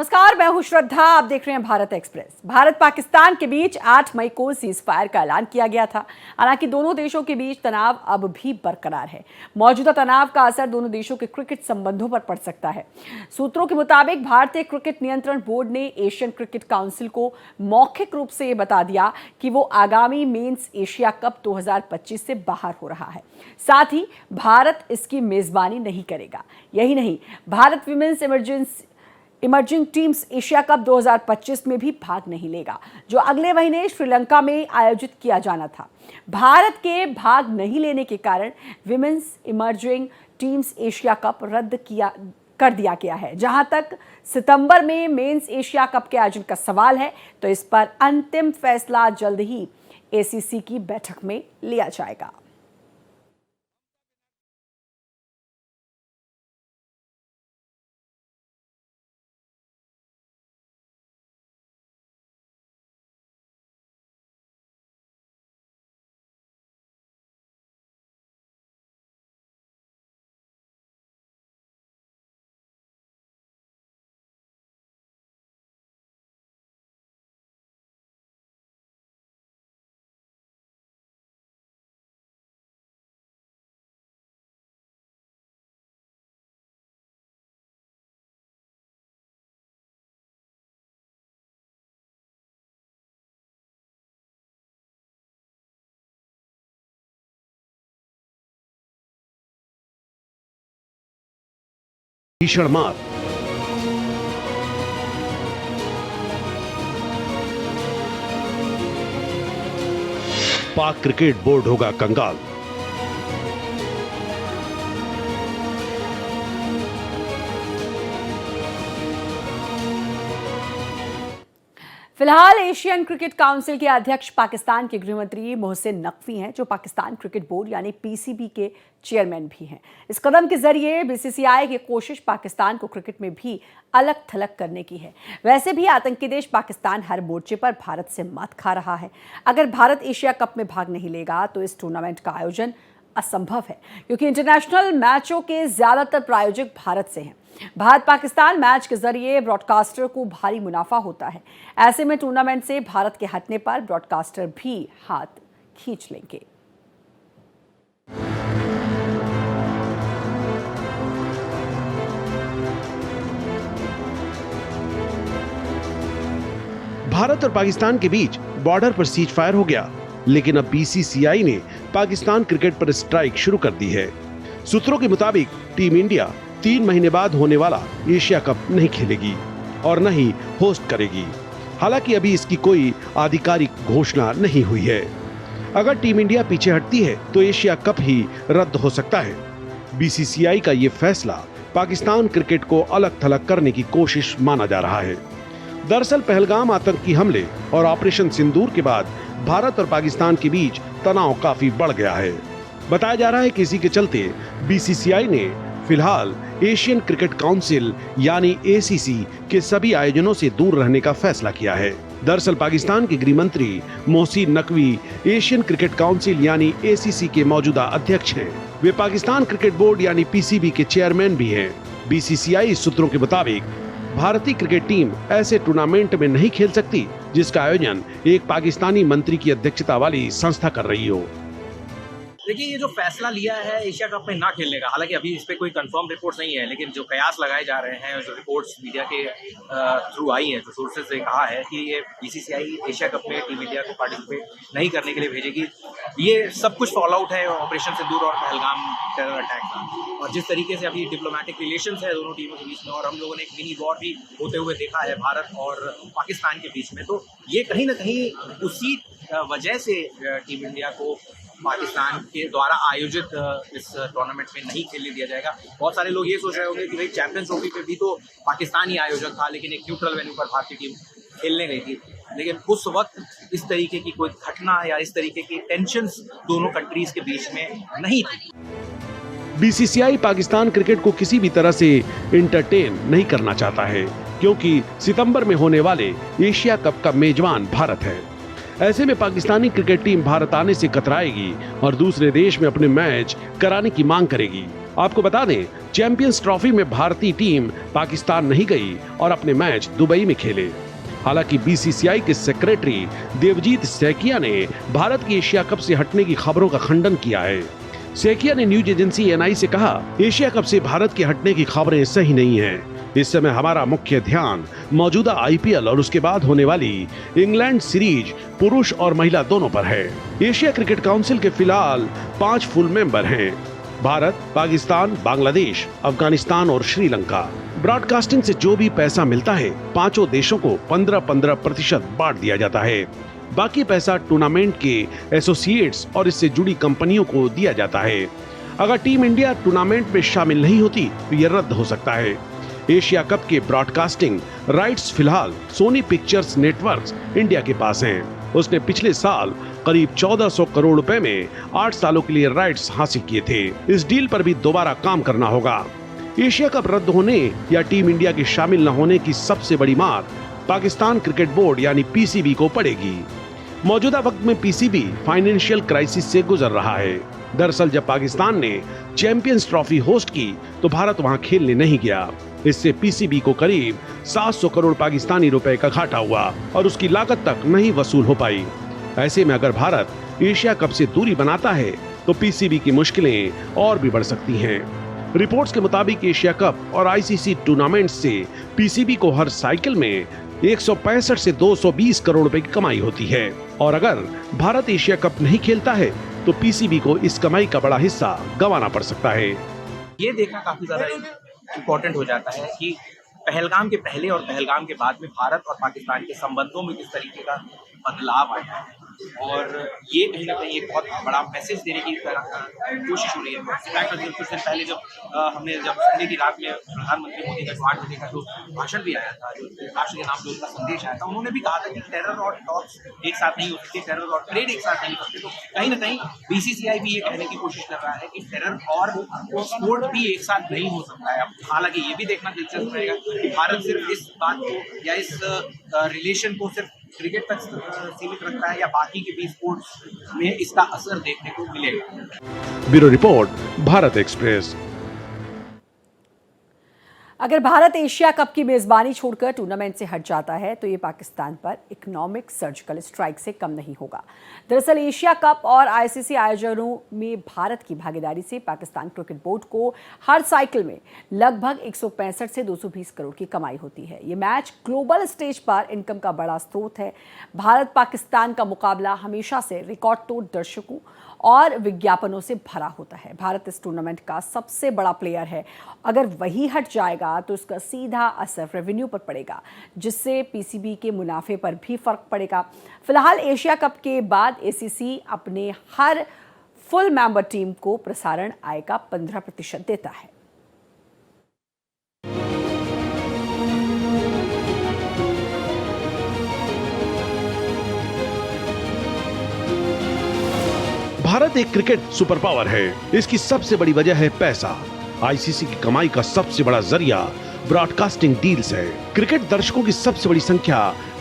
नमस्कार, मैं हूं श्रद्धा। आप देख रहे हैं भारत एक्सप्रेस। भारत पाकिस्तान के बीच 8 मई को सीज फायर का ऐलान किया गया था। हालांकि दोनों देशों के बीच तनाव अब भी बरकरार है। मौजूदा तनाव का असर दोनों देशों के क्रिकेट संबंधों पर पड़ सकता है। सूत्रों के मुताबिक भारतीय क्रिकेट नियंत्रण बोर्ड ने एशियन क्रिकेट काउंसिल को मौखिक रूप से ये बता दिया कि वो आगामी मेंस एशिया कप 2025 से बाहर हो रहा है। साथ ही भारत इसकी मेजबानी नहीं करेगा। यही नहीं, Bharat women's emerging teams Asia cup 2025 में भी भाग नहीं लेगा, जो अगले महीने श्रीलंका में आयोजित किया जाना था। भारत के भाग नहीं लेने के कारण women's emerging teams Asia cup रद्द कर दिया गया है। जहां तक सितंबर में मेंस एशिया कप के आयोजन का सवाल है, तो इस पर अंतिम फैसला जल्द ही एसीसी की बैठक में लिया जाएगा। भीषण मार, पाक क्रिकेट बोर्ड होगा कंगाल। फिलहाल एशियन क्रिकेट काउंसिल के अध्यक्ष पाकिस्तान के गृहमंत्री मोहसिन नकवी हैं, जो पाकिस्तान क्रिकेट बोर्ड यानी पीसीबी के चेयरमैन भी हैं। इस कदम के जरिए बीसीसीआई की कोशिश पाकिस्तान को क्रिकेट में भी अलग थलग करने की है। वैसे भी आतंकी देश पाकिस्तान हर मोर्चे पर भारत से मात खा रहा है। अगर भारत एशिया कप में भाग नहीं लेगा तो इस टूर्नामेंट का आयोजन असंभव है, क्योंकि इंटरनेशनल मैचों के ज्यादातर प्रायोजक भारत से हैं। भारत पाकिस्तान मैच के जरिए ब्रॉडकास्टर को भारी मुनाफा होता है। ऐसे में टूर्नामेंट से भारत के हटने पर ब्रॉडकास्टर भी हाथ खींच लेंगे। भारत और पाकिस्तान के बीच बॉर्डर पर सीज फायर हो गया, लेकिन अब बीसीसीआई ने पाकिस्तान क्रिकेट पर स्ट्राइक शुरू कर दी है। सूत्रों के मुताबिक टीम इंडिया 3 महीने बाद होने वाला एशिया कप नहीं खेलेगी और न ही होस्ट करेगी। हालांकि अभी इसकी कोई आधिकारिक घोषणा नहीं हुई है। अगर टीम इंडिया पीछे हटती है तो एशिया कप ही रद्द हो सकता है। बीसीसीआई का ये फैसला पाकिस्तान क्रिकेट को अलग थलग करने की कोशिश माना जा रहा है। दरअसल पहलगाम आतंकी हमले और ऑपरेशन सिंदूर के बाद भारत और पाकिस्तान के बीच तनाव काफी बढ़ गया है। बताया जा रहा है कि इसी के चलते बीसीसीआई ने फिलहाल एशियन क्रिकेट काउंसिल यानी एसीसी के सभी आयोजनों से दूर रहने का फैसला किया है। दरअसल पाकिस्तान के गृह मंत्री Mohsin Naqvi Asian cricket council यानी एसीसी के मौजूदा अध्यक्ष हैं। वे पाकिस्तान क्रिकेट बोर्ड यानी पीसीबी के चेयरमैन भी हैं। बीसीसीआई सूत्रों के मुताबिक भारतीय क्रिकेट टीम ऐसे टूर्नामेंट में नहीं खेल सकती जिसका आयोजन एक पाकिस्तानी मंत्री की अध्यक्षता वाली संस्था कर रही हो। देखिए, ये जो फैसला लिया है एशिया कप में ना खेलने का, हालांकि अभी इस पे कोई कंफर्म रिपोर्ट नहीं है, लेकिन जो कयास लगाए जा रहे हैं, जो रिपोर्ट्स मीडिया के थ्रू आई हैं, जो सोर्सेज से कहा है कि ये बीसीसीआई एशिया कप में टीम इंडिया को पार्टिसिपेट नहीं करने के लिए भेजेगी। ये सब कुछ फॉल आउट है ऑपरेशन सिंदूर और पहलगाम टेरर अटैक का, और जिस तरीके से अभी डिप्लोमेटिक रिलेशंस है दोनों टीमों के बीच में, और हम लोगों ने एक मिनी वॉर भी होते हुए देखा है भारत और पाकिस्तान के बीच में, तो ये कहीं ना कहीं उसी वजह से टीम इंडिया को पाकिस्तान के द्वारा आयोजित इस टूर्नामेंट में नहीं खेलने दिया जाएगा। बहुत सारे लोग ये सोच रहे होंगे कि भाई चैंपियंस ट्रॉफी पे भी तो पाकिस्तान ही आयोजक था, लेकिन एक न्यूट्रल वेन्यू पर भारतीय टीम खेलने गई थी। लेकिन उस वक्त इस तरीके की कोई घटना या इस तरीके की टेंशंस दोनों कंट्रीज के बीच में नहीं थी। बीसीसीआई पाकिस्तान क्रिकेट को किसी भी तरह से इंटरटेन नहीं करना चाहता है, क्योंकि सितंबर में होने वाले एशिया कप का मेजबान भारत है। ऐसे में पाकिस्तानी क्रिकेट टीम भारत आने से कतराएगी और दूसरे देश में अपने मैच कराने की मांग करेगी। आपको बता दें, चैंपियंस ट्रॉफी में भारतीय टीम पाकिस्तान नहीं गई और अपने मैच दुबई में खेले। हालांकि बीसीसीआई के सेक्रेटरी देवजीत सैकिया ने भारत की एशिया कप से हटने की खबरों का खंडन किया है। सैकिया ने न्यूज एजेंसी एनआई से कहा, एशिया कप से भारत के हटने की खबरें सही नहीं हैं। इस समय हमारा मुख्य ध्यान मौजूदा आईपीएल और उसके बाद होने वाली इंग्लैंड सीरीज पुरुष और महिला दोनों पर है। एशिया क्रिकेट काउंसिल के फिलहाल 5 फुल मेंबर हैं: भारत, पाकिस्तान, बांग्लादेश, अफगानिस्तान और श्रीलंका। ब्रॉडकास्टिंग से जो भी पैसा मिलता है, 5 देशों को 15-15% बांट दिया जाता है। बाकी पैसा टूर्नामेंट के एसोसिएट्स और इससे जुड़ी कंपनियों को दिया जाता है। अगर टीम इंडिया टूर्नामेंट में शामिल नहीं होती तो यह रद्द हो सकता है। एशिया कप के ब्रॉडकास्टिंग राइट्स फिलहाल सोनी पिक्चर्स नेटवर्क्स इंडिया के पास हैं। उसने पिछले साल करीब 1400 करोड़ रुपए में 8 सालों के लिए राइट्स हासिल किए थे। इस डील पर भी दोबारा काम करना होगा। एशिया कप रद्द होने या टीम इंडिया के शामिल न होने की सबसे बड़ी मार पाकिस्तान क्रिकेट बोर्ड यानी पीसीबी को पड़ेगी। मौजूदा वक्त में पीसीबी फाइनेंशियल क्राइसिस से गुजर रहा है। दरअसल जब पाकिस्तान ने चैंपियंस ट्रॉफी होस्ट की तो भारत वहां खेलने नहीं गया। इससे पीसीबी को करीब 700 करोड़ पाकिस्तानी रुपए का घाटा हुआ और उसकी लागत तक नहीं वसूल हो पाई। ऐसे में अगर भारत एशिया कप से दूरी बनाता है तो पीसीबी की मुश्किलें और भी बढ़ सकती हैं। रिपोर्ट्स के मुताबिक एशिया कप और आईसीसी टूर्नामेंट से पीसीबी को हर साइकिल में 165 से 220 करोड़ रुपए की कमाई होती है और अगर भारत एशिया कप नहीं खेलता है तो पीसीबी को इस कमाई का बड़ा हिस्सा गंवाना पड़ सकता है। ये देखना काफी ज्यादा इम्पोर्टेंट हो जाता है कि पहलगाम के पहले और पहलगाम के बाद में भारत और पाकिस्तान के संबंधों में किस तरीके का बदलाव आया है और ये कहीं ना कहीं एक बहुत बड़ा मैसेज देने की कोशिश हो रही है। इनफैक्ट कुछ दिन पहले जब संडे की रात में प्रधानमंत्री मोदी का 8 बजे का जो भाषण भी आया था, जो राष्ट्र के नाम पे उसका संदेश आया था, उन्होंने भी कहा था कि टेरर और टॉक्स एक साथ नहीं हो सकते, टेरर और ट्रेड एक साथ नहीं हो सकते। तो कहीं ना कहीं बीसीसीआई भी ये कहने की कोशिश कर रहा है कि टेरर और स्पोर्ट भी एक साथ नहीं हो सकता है। हालांकि ये भी देखना दिलचस्प रहेगा कि भारत सिर्फ इस बात को या इस रिलेशन को सिर्फ क्रिकेट तक सीमित रखता है या बाकी के भी स्पोर्ट्स में इसका असर देखने को मिलेगा। Bureau report, Bharat express. अगर भारत एशिया कप की मेजबानी छोड़कर टूर्नामेंट से हट जाता है तो ये पाकिस्तान पर इकोनॉमिक सर्जिकल स्ट्राइक से कम नहीं होगा। दरअसल एशिया कप और आईसीसी आयोजनों में भारत की भागीदारी से पाकिस्तान क्रिकेट बोर्ड को हर साइकिल में लगभग 165 से 220 करोड़ की कमाई होती है। ये मैच ग्लोबल स्टेज पर इनकम का बड़ा स्रोत है। भारत पाकिस्तान का मुकाबला हमेशा से रिकॉर्ड तोड़ दर्शकों और विज्ञापनों से भरा होता है। भारत इस टूर्नामेंट का सबसे बड़ा प्लेयर है। अगर वही हट जाएगा तो इसका सीधा असर रेवेन्यू पर पड़ेगा, जिससे पीसीबी के मुनाफे पर भी फर्क पड़ेगा। फिलहाल एशिया कप के बाद एसीसी अपने हर फुल मेंबर टीम को प्रसारण आय का 15% देता है। भारत एक क्रिकेट सुपर पावर है। इसकी सबसे बड़ी वजह है पैसा। आईसीसी की कमाई का सबसे बड़ा जरिया ब्रॉडकास्टिंग डील्स है। क्रिकेट दर्शकों की सबसे बड़ी संख्या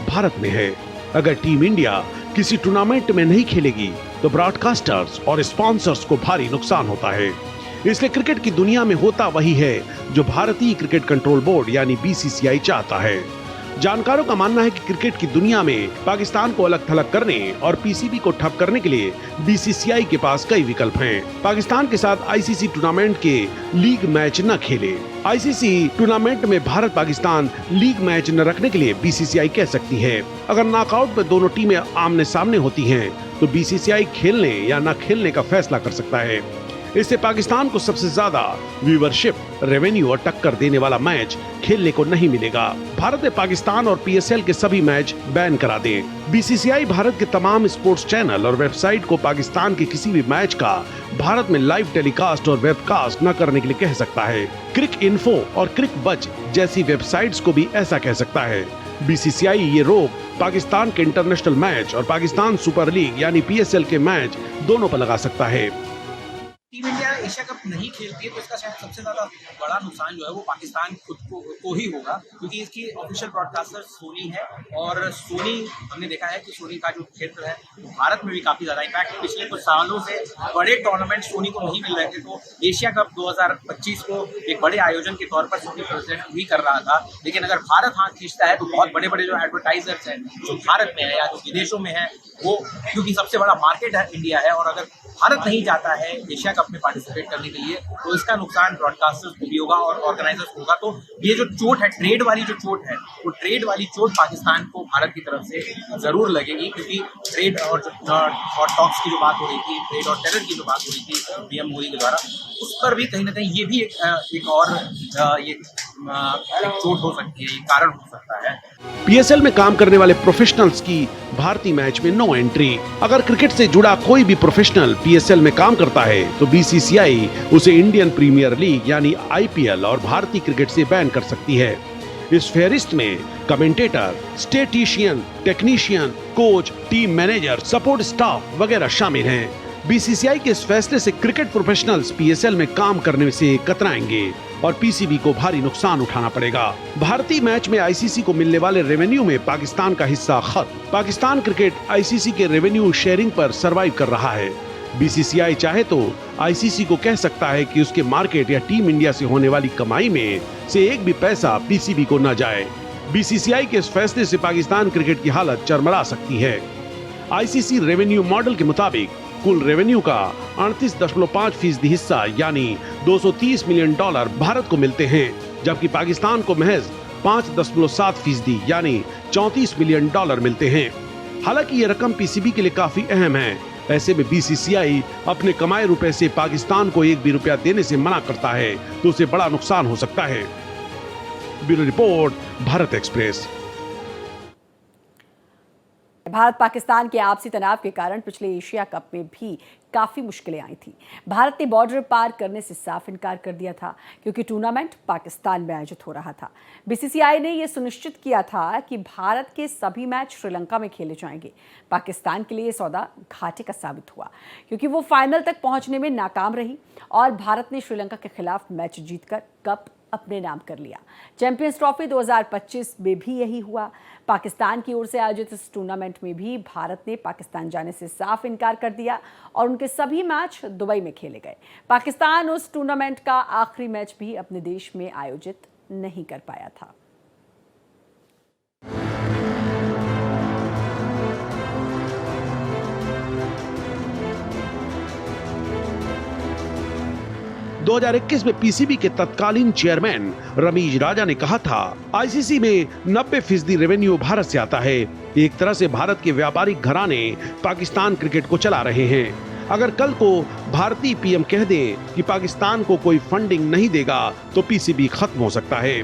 भारत में है। अगर टीम इंडिया किसी टूर्नामेंट में नहीं खेलेगी तो ब्रॉडकास्टर्स और स्पॉन्सर्स को भारी नुकसान होता है। इसलिए क्रिकेट की दुनिया में होता वही है जो भारतीय क्रिकेट कंट्रोल बोर्ड यानी बीसीसीआई चाहता है। जानकारों का मानना है कि क्रिकेट की दुनिया में पाकिस्तान को अलग थलग करने और पीसीबी को ठप करने के लिए बीसीसीआई के पास कई विकल्प हैं। पाकिस्तान के साथ आईसीसी टूर्नामेंट के लीग मैच न खेले। आईसीसी टूर्नामेंट में भारत पाकिस्तान लीग मैच न रखने के लिए बीसीसीआई कह सकती है। अगर नॉकआउट में दोनों टीमें आमने सामने होती हैं तो बीसीसीआई खेलने या न खेलने का फैसला कर सकता है। इससे पाकिस्तान को सबसे ज्यादा व्यूवरशिप, रेवेन्यू और टक्कर देने वाला मैच खेलने को नहीं मिलेगा। भारत ने पाकिस्तान और पीएसएल के सभी मैच बैन करा दें। बीसीसीआई भारत के तमाम स्पोर्ट्स चैनल और वेबसाइट को पाकिस्तान के किसी भी मैच का भारत में लाइव टेलीकास्ट और वेबकास्ट न करने के लिए कह सकता है। क्रिक इन्फो और क्रिक बज जैसी वेबसाइट्स को भी ऐसा कह सकता है। बीसीसीआई ये रोक पाकिस्तान के इंटरनेशनल मैच और पाकिस्तान सुपर लीग यानी पीएसएल के मैच दोनों पर लगा सकता है। टीम इंडिया एशिया कप नहीं खेलती है तो इसका शायद सबसे ज़्यादा बड़ा नुकसान जो है वो पाकिस्तान खुद को ही होगा, क्योंकि इसकी ऑफिशियल ब्रॉडकास्टर सोनी है और सोनी हमने देखा है कि सोनी का जो क्षेत्र है भारत में भी काफ़ी ज़्यादा, इनफैक्ट पिछले कुछ सालों से बड़े टूर्नामेंट सोनी को नहीं मिल रहे थे, तो एशिया कप 2025 को एक बड़े आयोजन के तौर पर सोनी प्रेजेंट भी कर रहा था। लेकिन अगर भारत हाथ खींचता है तो बहुत बड़े बड़े जो एडवर्टाइजर्स हैं जो भारत में है या जो विदेशों में है, वो क्योंकि सबसे बड़ा मार्केट है इंडिया है, और अगर भारत नहीं जाता है एशिया कप में पार्टिसिपेट करने के लिए तो इसका नुकसान ब्रॉडकास्टर्स को भी होगा और ऑर्गेनाइजर्स को होगा। तो ये जो चोट है, ट्रेड वाली जो चोट है, वो ट्रेड वाली चोट पाकिस्तान को भारत की तरफ से जरूर लगेगी, क्योंकि ट्रेड और टॉक्स की जो बात हो रही थी, ट्रेड और टेरर की जो बात हो रही थी पीएम मोदी के द्वारा, उस पर भी कहीं ना कहीं ये भी एक और चोट हो सकती है, ये कारण हो सकता है। पीएसएल में काम करने वाले प्रोफेशनल्स की भारतीय मैच में नो एंट्री। अगर क्रिकेट से जुड़ा कोई भी प्रोफेशनल पीएसएल में काम करता है तो बीसीसीआई उसे इंडियन प्रीमियर लीग यानी आईपीएल और भारतीय क्रिकेट से बैन कर सकती है। इस फेहरिस्त में commentator, statistician, technician, coach, team manager, support staff वगैरह शामिल हैं। बीसीसीआई के इस फैसले से क्रिकेट प्रोफेशनल्स पीएसएल में काम करने से कतराएंगे और पीसीबी को भारी नुकसान उठाना पड़ेगा। भारतीय मैच में आईसीसी को मिलने वाले रेवेन्यू में पाकिस्तान का हिस्सा खत्म। पाकिस्तान क्रिकेट आईसीसी के रेवेन्यू शेयरिंग पर सरवाइव कर रहा है। बीसीसीआई चाहे तो आईसीसी को कह सकता है कि उसके मार्केट या टीम इंडिया से होने वाली कमाई में से एक भी पैसा पीसीबी को न जाए। बीसीसीआई के इस फैसले से पाकिस्तान क्रिकेट की हालत चरमरा सकती है। आईसीसी रेवेन्यू मॉडल के मुताबिक कुल रेवेन्यू का 38.5% हिस्सा यानी $230 मिलियन भारत को मिलते हैं, जबकि पाकिस्तान को महज 5.7% यानी $34 मिलियन मिलते हैं। हालांकि ये रकम पीसीबी के लिए काफी अहम है। ऐसे में बीसीसीआई अपने कमाए रुपए से पाकिस्तान को एक भी रुपया देने से मना करता है तो उसे बड़ा नुकसान हो सकता है। Bureau report, Bharat express. Bharat Pakistan के आपसी तनाव के कारण पिछले एशिया कप में भी काफ़ी मुश्किलें आई थी। भारत ने बॉर्डर पार करने से साफ इनकार कर दिया था क्योंकि टूर्नामेंट पाकिस्तान में आयोजित हो रहा था। बीसीसीआई ने यह सुनिश्चित किया था कि भारत के सभी मैच श्रीलंका में खेले जाएंगे। पाकिस्तान के लिए ये सौदा घाटे का साबित हुआ क्योंकि वो फाइनल तक पहुंचने में नाकाम रही और भारत ने श्रीलंका के खिलाफ मैच जीतकर कप अपने नाम कर लिया। चैंपियंस ट्रॉफी 2025 में भी यही हुआ। पाकिस्तान की ओर से आयोजित इस टूर्नामेंट में भी भारत ने पाकिस्तान जाने से साफ इनकार कर दिया और उनके सभी मैच दुबई में खेले गए। पाकिस्तान उस टूर्नामेंट का आखिरी मैच भी अपने देश में आयोजित नहीं कर पाया था। दो 2021 में पीसीबी के तत्कालीन चेयरमैन रमीज राजा ने कहा था, आईसीसी में 90% रेवेन्यू भारत से आता है। एक तरह से भारत के व्यापारिक घराने पाकिस्तान क्रिकेट को चला रहे हैं। अगर कल को भारतीय पीएम कह दें कि पाकिस्तान को कोई फंडिंग नहीं देगा तो पीसीबी खत्म हो सकता है।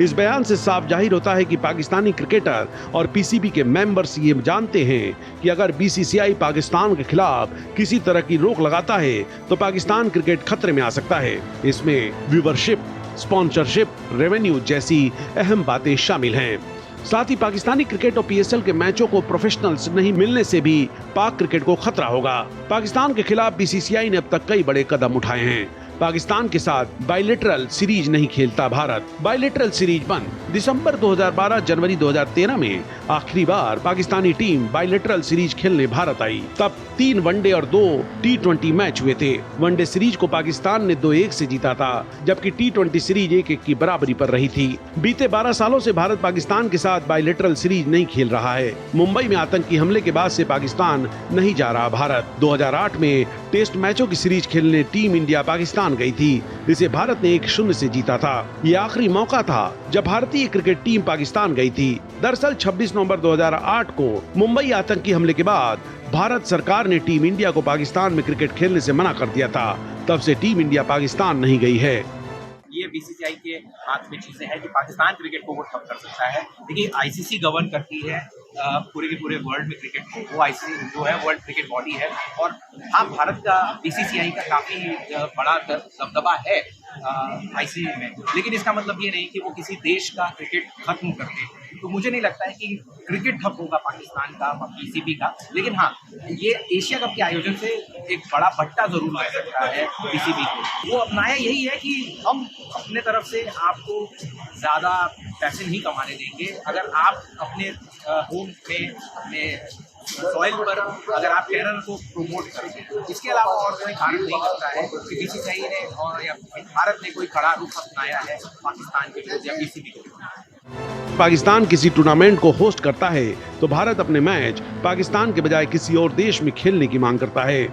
इस बयान से साफ जाहिर होता है कि पाकिस्तानी क्रिकेटर और पीसीबी के मेंबर्स ये जानते हैं कि अगर बीसीसीआई पाकिस्तान के खिलाफ किसी तरह की रोक लगाता है तो पाकिस्तान क्रिकेट खतरे में आ सकता है। इसमें व्यूवरशिप, स्पॉन्सरशिप, रेवेन्यू जैसी अहम बातें शामिल हैं। साथ ही पाकिस्तानी क्रिकेट और पीएसएल के मैचों को प्रोफेशनल्स नहीं मिलने से भी पाक क्रिकेट को खतरा होगा। पाकिस्तान के खिलाफ बीसीसीआई ने अब तक कई बड़े कदम उठाए हैं। पाकिस्तान के साथ बायलैटरल सीरीज नहीं खेलता भारत। बायलैटरल सीरीज बंद। दिसंबर 2012, जनवरी 2013 में आखिरी बार पाकिस्तानी टीम बायलैटरल सीरीज खेलने भारत आई। तब 3 वनडे और 2 T20 मैच हुए थे। वनडे सीरीज को पाकिस्तान ने 2-1 से जीता था, जबकि T20 सीरीज 1-1 की बराबरी पर रही थी। बीते 12 सालों से भारत पाकिस्तान के साथ बायलैटरल सीरीज नहीं खेल रहा है। मुंबई में आतंकी हमले के बाद से पाकिस्तान नहीं जा रहा भारत। 2008 में टेस्ट मैचों की सीरीज खेलने टीम इंडिया पाकिस्तान गई थी, जिसे भारत ने 1-0 से जीता था। ये आखिरी मौका था जब भारतीय क्रिकेट टीम पाकिस्तान गई थी। दरअसल 26 नवंबर 2008 को मुंबई आतंकी हमले के बाद भारत सरकार ने टीम इंडिया को पाकिस्तान में क्रिकेट खेलने से मना कर दिया था। तब से टीम इंडिया पाकिस्तान नहीं गई है। ये बीसीसीआई के हाथ में चीजें हैं कि पाकिस्तान क्रिकेट को वो ठप कर सकता है। देखिए, आईसीसी गवर्न करती है पूरे के पूरे वर्ल्ड में क्रिकेट को। वो आईसीसी जो है वर्ल्ड क्रिकेट बॉडी है और हाँ, भारत का बीसीसीआई का काफी बड़ा दबदबा है, आईसीसी में, लेकिन इसका मतलब ये नहीं कि वो किसी देश का क्रिकेट खत्म कर दे। तो मुझे नहीं लगता है कि क्रिकेट ठप होगा पाकिस्तान का, पीसीबी का, लेकिन हाँ, ये एशिया कप के आयोजन से एक बड़ा भट्टा जरूर लग सकता है पीसीबी को। वो अपनाया यही है कि हम अपने तरफ से आपको ज़्यादा पैसे नहीं कमाने देंगे अगर आप अपने होम में, अपने सॉइल पर अगर आप टेरर को प्रमोट करें। इसके अलावा और कोई कारण नहीं लगता है कि बीसीसीआई ने और या भारत ने कोई कड़ा रुख अपनाया है पाकिस्तान के विरुद्ध या पीसीबी के विरुद्ध। पाकिस्तान किसी टूर्नामेंट को होस्ट करता है तो भारत अपने मैच पाकिस्तान के बजाय किसी और देश में खेलने की मांग करता है।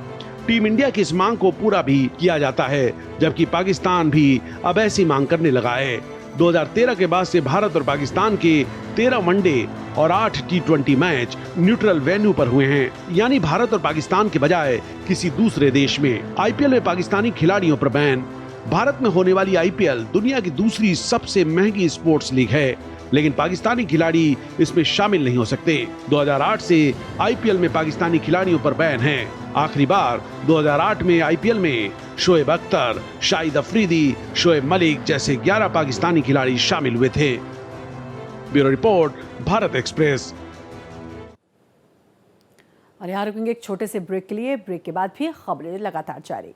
टीम इंडिया की इस मांग को पूरा भी किया जाता है, जबकि पाकिस्तान भी अब ऐसी मांग करने लगा है। 2013 के बाद से भारत और पाकिस्तान के 13 वनडे और 8 T20 मैच न्यूट्रल वेन्यू पर हुए हैं, यानी भारत और पाकिस्तान के बजाय किसी दूसरे देश में। आईपीएल में पाकिस्तानी खिलाड़ियों पर बैन। भारत में होने वाली आईपीएल दुनिया की दूसरी सबसे महंगी स्पोर्ट्स लीग है, लेकिन पाकिस्तानी खिलाड़ी इसमें शामिल नहीं हो सकते। 2008 से आईपीएल में पाकिस्तानी खिलाड़ियों पर बैन है। आखिरी बार 2008 में आईपीएल में शोएब अख्तर, शाहिद अफरीदी, शोएब मलिक जैसे 11 पाकिस्तानी खिलाड़ी शामिल हुए थे। Bureau report, Bharat express. और यहाँ रुकेंगे एक छोटे से ब्रेक के लिए। ब्रेक के बाद भी खबरें लगातार जारी।